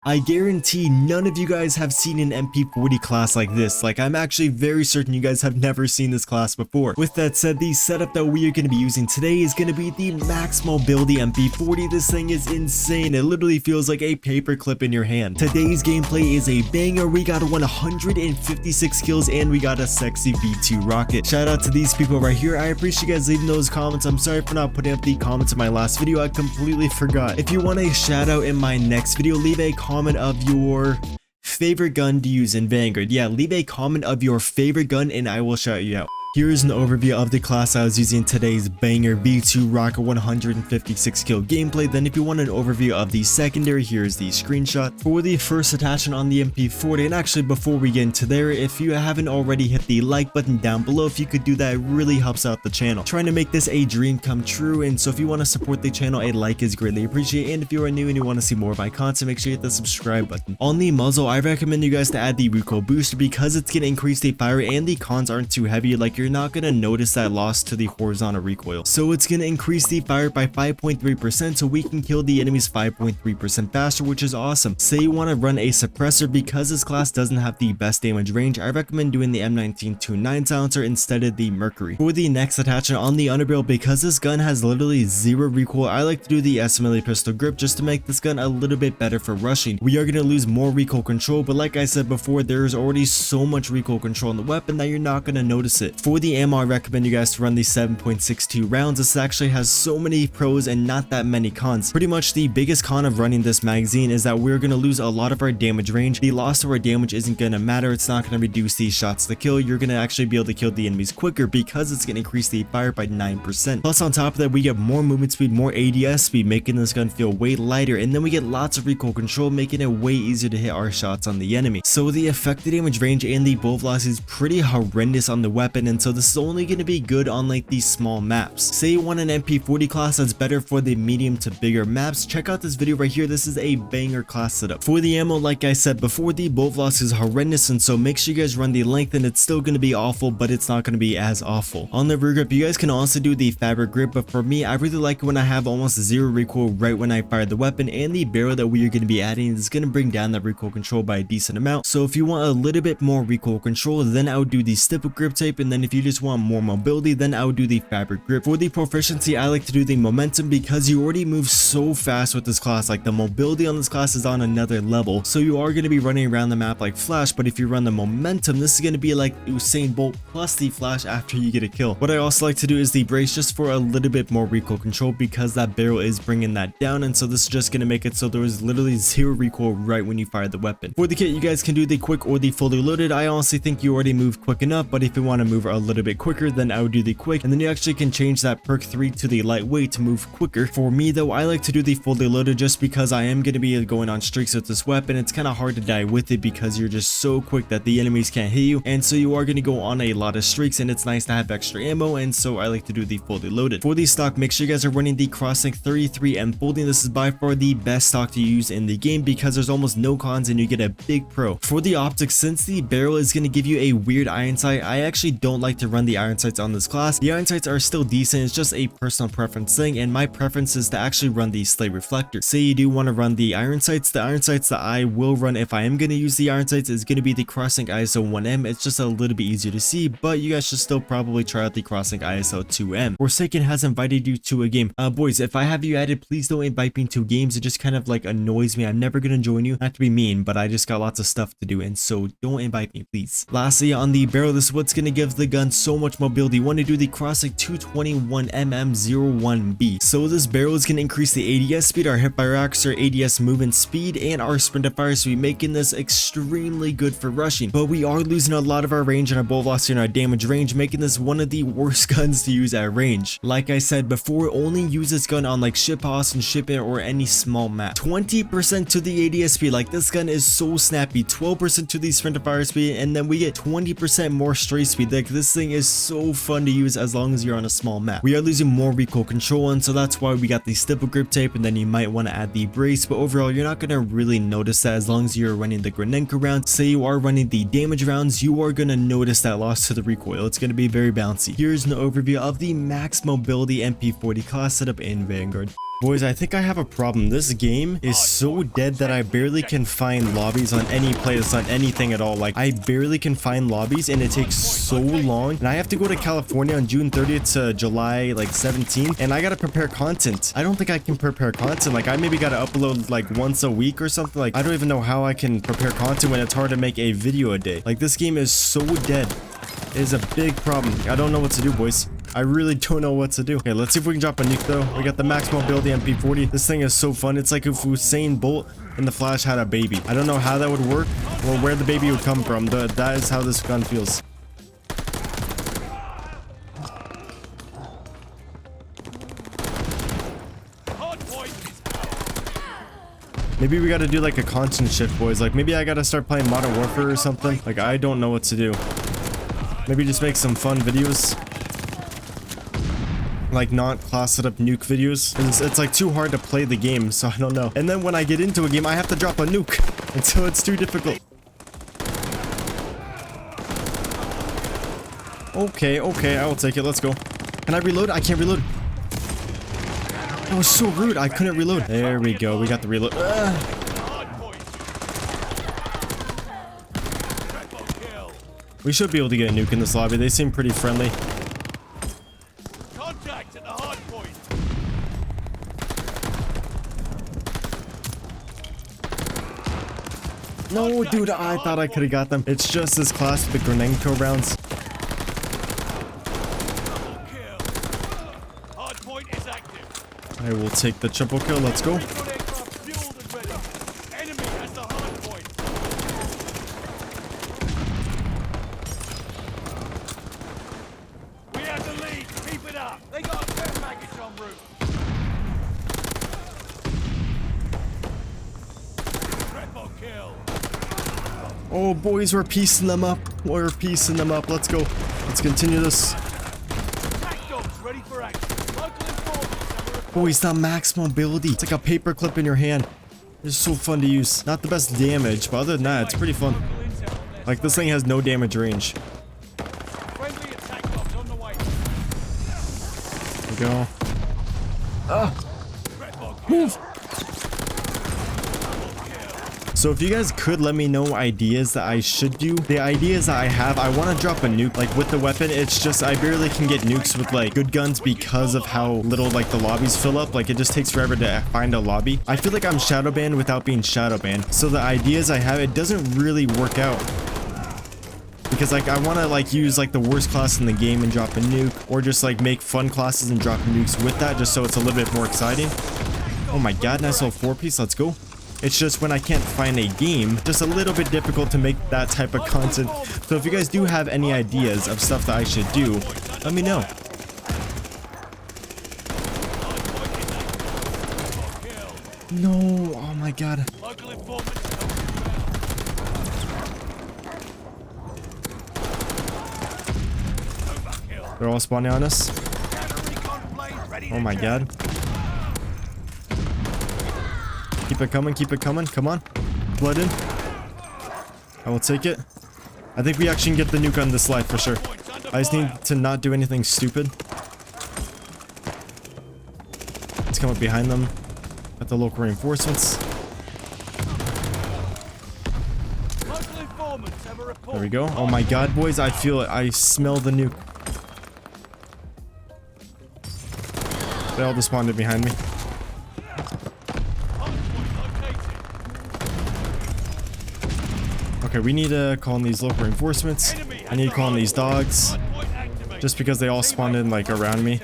I guarantee none of you guys have seen an MP40 class like this. Like, I'm actually very certain you guys have never seen this class before. With that said, the setup that we are going to be using today is going to be the max mobility MP40. This thing is insane. It literally feels like a paperclip in your hand. Today's gameplay is a banger. We got 156 kills and we got a sexy V2 rocket. Shout out to these people right here. I appreciate you guys leaving those comments. I'm sorry for not putting up the comments in my last video. I completely forgot. If you want a shout out in my next video, leave a comment of your favorite gun to use in Vanguard. Yeah, leave a comment of your favorite gun and I will shout you out. Here's an overview of the class I was using today's banger V2 rocket 156 kill gameplay. Then if you want an overview of the secondary, here's the screenshot. For the first attachment on the MP40, and actually before we get into there, if you haven't already, hit the like button down below. If you could do that, it really helps out the channel. Trying to make this a dream come true, and so if you want to support the channel, a like is greatly appreciated. And if you are new and you want to see more of my content, make sure you hit the subscribe button. On the muzzle, I recommend you guys to add the recoil booster because it's going to increase the fire and the cons aren't too heavy. Like, you're not going to notice that loss to the horizontal recoil. So it's going to increase the fire by 5.3%, so we can kill the enemies 5.3% faster, which is awesome. Say you want to run a suppressor, because this class doesn't have the best damage range, I recommend doing the M19-29 silencer instead of the Mercury. For the next attachment on the underbarrel, because this gun has literally zero recoil, I like to do the SMLA pistol grip just to make this gun a little bit better for rushing. We are going to lose more recoil control, but like I said before, there's already so much recoil control on the weapon that you're not going to notice it. For the ammo, I recommend you guys to run the 7.62 rounds. This actually has so many pros and not that many cons. Pretty much the biggest con of running this magazine is that we're going to lose a lot of our damage range. The loss of our damage isn't going to matter. It's not going to reduce these shots to kill. You're going to actually be able to kill the enemies quicker because it's going to increase the fire by 9%. Plus on top of that, we get more movement speed, more ADS speed, making this gun feel way lighter, and then we get lots of recoil control, making it way easier to hit our shots on the enemy. So the effective damage range and the bullet velocity is pretty horrendous on the weapon, and so this is only going to be good on like these small maps. Say you want an MP40 class that's better for the medium to bigger maps, check out this video right here. This is a banger class setup. For the ammo, like I said before, the bullet velocity is horrendous, and so make sure you guys run the length, and it's still going to be awful, but it's not going to be as awful. On the rear grip, you guys can also do the fabric grip, but for me, I really like it when I have almost zero recoil right when I fire the weapon, and the barrel that we are going to be adding is going to bring down that recoil control by a decent amount. So if you want a little bit more recoil control, then I would do the stipple grip tape, and then if you just want more mobility, then I would do the fabric grip. For the proficiency, I like to do the momentum because you already move so fast with this class. Like, the mobility on this class is on another level, so you are going to be running around the map like Flash, but if you run the momentum, this is going to be like Usain Bolt plus the Flash after you get a kill. What I also like to do is the brace just for a little bit more recoil control because that barrel is bringing that down, and so this is just going to make it so there is literally zero recoil right when you fire the weapon. For the kit, you guys can do the quick or the fully loaded. I honestly think you already move quick enough, but if you want to move a little bit quicker, then I would do the quick, and then you actually can change that perk 3 to the lightweight to move quicker. For me though, I like to do the fully loaded just because I am going to be going on streaks with this weapon. It's kind of hard to die with it because you're just so quick that the enemies can't hit you, and so you are going to go on a lot of streaks, and it's nice to have extra ammo, and so I like to do the fully loaded. For the stock, make sure you guys are running the Crosslink 33M folding. This is by far the best stock to use in the game because there's almost no cons and you get a big pro. For the optics, since the barrel is going to give you a weird iron sight, I actually don't like to run the iron sights on this class. The iron sights are still decent. It's just a personal preference thing, and my preference is to actually run the slate reflector. Say you do want to run the iron sights that I will run if I am going to use the iron sights is going to be the Crosslink ISO 1M. It's just a little bit easier to see, but you guys should still probably try out the Crosslink ISO 2M. Forsaken has invited you to a game. Boys, if I have you added, please don't invite me to games. It just kind of like annoys me. I'm never going to join you. Not to be mean, but I just got lots of stuff to do, and so don't invite me, please. Lastly, on the barrel, this is what's going to give the gun so much mobility. You want to do the Crosslink 221mm01B. So this barrel is going to increase the ADS speed, our hipfire accuracy, our ADS movement speed, and our sprint to fire speed, making this extremely good for rushing. But we are losing a lot of our range and our bullet velocity and our damage range, making this one of the worst guns to use at range. Like I said before, only use this gun on like ship house and ship it or any small map. 20% to the ADS speed, like this gun is so snappy. 12% to the sprint to fire speed, and then we get 20% more straight speed. Like, this thing is so fun to use as long as you're on a small map. We are losing more recoil control, and so that's why we got the stipple grip tape, and then you might want to add the brace, but overall you're not going to really notice that as long as you're running the Grenenko round. Say you are running the damage rounds, you are going to notice that loss to the recoil. It's going to be very bouncy. Here's an overview of the max mobility MP40 class setup in Vanguard. Boys, I think I have a problem. This game is so dead that I barely can find lobbies on any playlist, on anything at all. Like, I barely can find lobbies, and it takes so long. And I have to go to California on June 30th to July, like, 17th, and I gotta prepare content. I don't think I can prepare content. Like, I maybe gotta upload, like, once a week or something. Like, I don't even know how I can prepare content when it's hard to make a video a day. Like, this game is so dead. It is a big problem. I don't know what to do, boys. I really don't know what to do. Okay, let's see if we can drop a nuke though. We got the max mobility MP40. This thing is so fun. It's like if Usain Bolt and the Flash had a baby. I don't know how that would work or where the baby would come from. That is how this gun feels. Maybe we gotta do like a constant shift, boys. Like maybe I gotta start playing Modern Warfare or something. Like I don't know what to do. Maybe just make some fun videos. Like not class setup nuke videos. It's like too hard to play the game, so I don't know. And then when I get into a game, I have to drop a nuke. And so it's too difficult. Okay, I will take it. Let's go. Can I reload? I can't reload. That was so rude. I couldn't reload. There we go. We got the reload. We should be able to get a nuke in this lobby. They seem pretty friendly. Contact at the hard point. No, dude, I thought I could have got them. It's just this class with the Grenenko rounds. Hard point is active. I will take the triple kill. Let's go. Enemy has the hard point. We have the lead. Keep it up. They got a care package en route. Triple kill. Oh, boys, we're piecing them up. We're piecing them up. Let's go. Let's continue this. Attack dogs ready for action. Local informants. Boys, that max mobility. It's like a paper clip in your hand. It's so fun to use. Not the best damage, but other than that, it's pretty fun. Like, this thing has no damage range. Friendly attack dogs on the way. There we go. Move. So if you guys could let me know ideas that I should do. The ideas that I have, I want to drop a nuke. Like with the weapon, it's just I barely can get nukes with like good guns because of how little like the lobbies fill up. Like it just takes forever to find a lobby. I feel like I'm shadow banned without being shadow banned. So the ideas I have, it doesn't really work out. Because like I want to like use like the worst class in the game and drop a nuke, or just like make fun classes and drop nukes with that, just so it's a little bit more exciting. Oh my god, nice little 4-piece. Let's go. It's just when I can't find a game, just a little bit difficult to make that type of content. So if you guys do have any ideas of stuff that I should do, let me know. No, oh my god. They're all spawning on us. Oh my god. Keep it coming, come on. Blood in. I will take it. I think we actually can get the nuke on this slide for sure. I just need to not do anything stupid. Let's come up behind them. At the local reinforcements. There we go. Oh my god, boys, I feel it. I smell the nuke. They all just spawned behind me. Okay, we need to call in these local reinforcements. I need to call in these dogs. Just because they all spawned in like around me.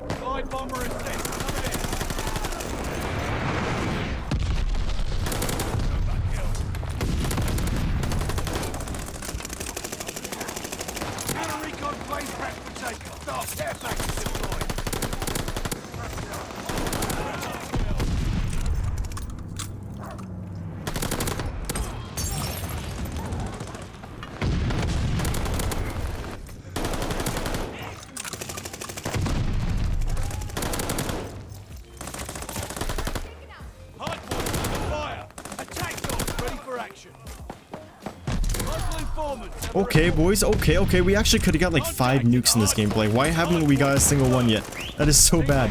Okay, boys. Okay. We actually could have got like 5 nukes in this gameplay. Why haven't we got a single one yet? That is so bad.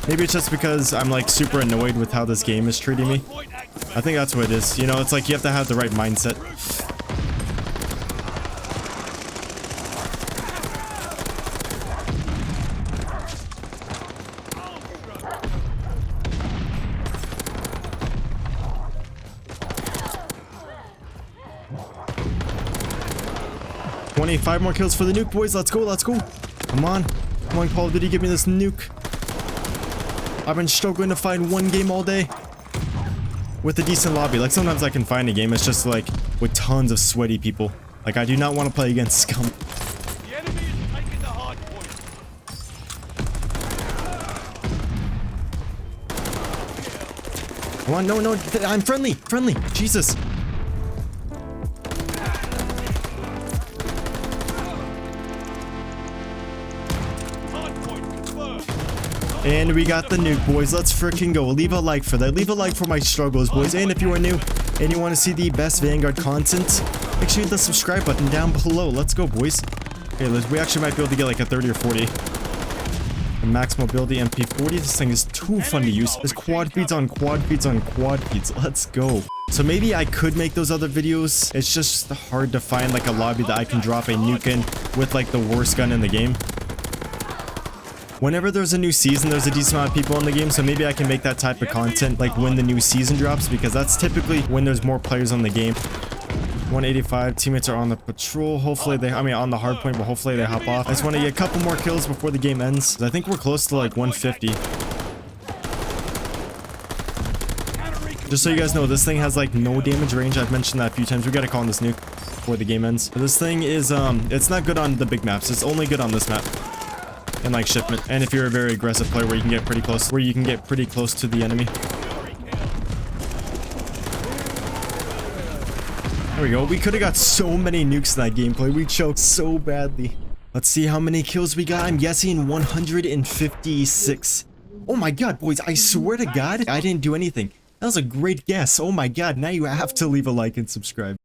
Maybe it's just because I'm like super annoyed with how this game is treating me. Point activated. I think that's what it is. You know, it's like you have to have the right mindset. Five more kills for the nuke, boys. Let's go, let's go. Come on. Come on, Call of Duty, give me this nuke. I've been struggling to find one game all day with a decent lobby. Like, sometimes I can find a game. It's just like with tons of sweaty people. Like, I do not want to play against scum. The enemy is taking the hard point. Come on, no, no, I'm friendly, friendly. Jesus. Hard point confirmed. And we got the nuke, boys. Let's freaking go. Leave a like for that. Leave a like for my struggles, boys. And if you are new and you want to see the best Vanguard content, make sure you hit the subscribe button down below. Let's go, boys. Okay, we actually might be able to get like a 30 or 40. The max mobility MP40. This thing is too fun to use. There's quad feeds on quad feeds on quad feeds. Let's go. So maybe I could make those other videos. It's just hard to find like a lobby that I can drop a nuke in with like the worst gun in the game. Whenever there's a new season, there's a decent amount of people in the game, so maybe I can make that type of content like when the new season drops, because that's typically when there's more players on the game. 185, teammates are on the patrol. Hopefully they, I mean on the hard point, but hopefully they hop off. I just want to get a couple more kills before the game ends. I think we're close to like 150. Just so you guys know, this thing has like no damage range. I've mentioned that a few times. We gotta call on this nuke before the game ends. But this thing is, it's not good on the big maps. It's only good on this map. And like shipment, and if you're a very aggressive player where you can get pretty close, to the enemy. There we go. We could have got so many nukes in that gameplay. We choked so badly. Let's see how many kills we got. I'm guessing 156. Oh my god, boys, I swear to god I didn't do anything. That was a great guess. Oh my god, now you have to leave a like and subscribe.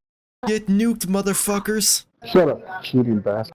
Get nuked, motherfuckers. Shut up, cheating bastard.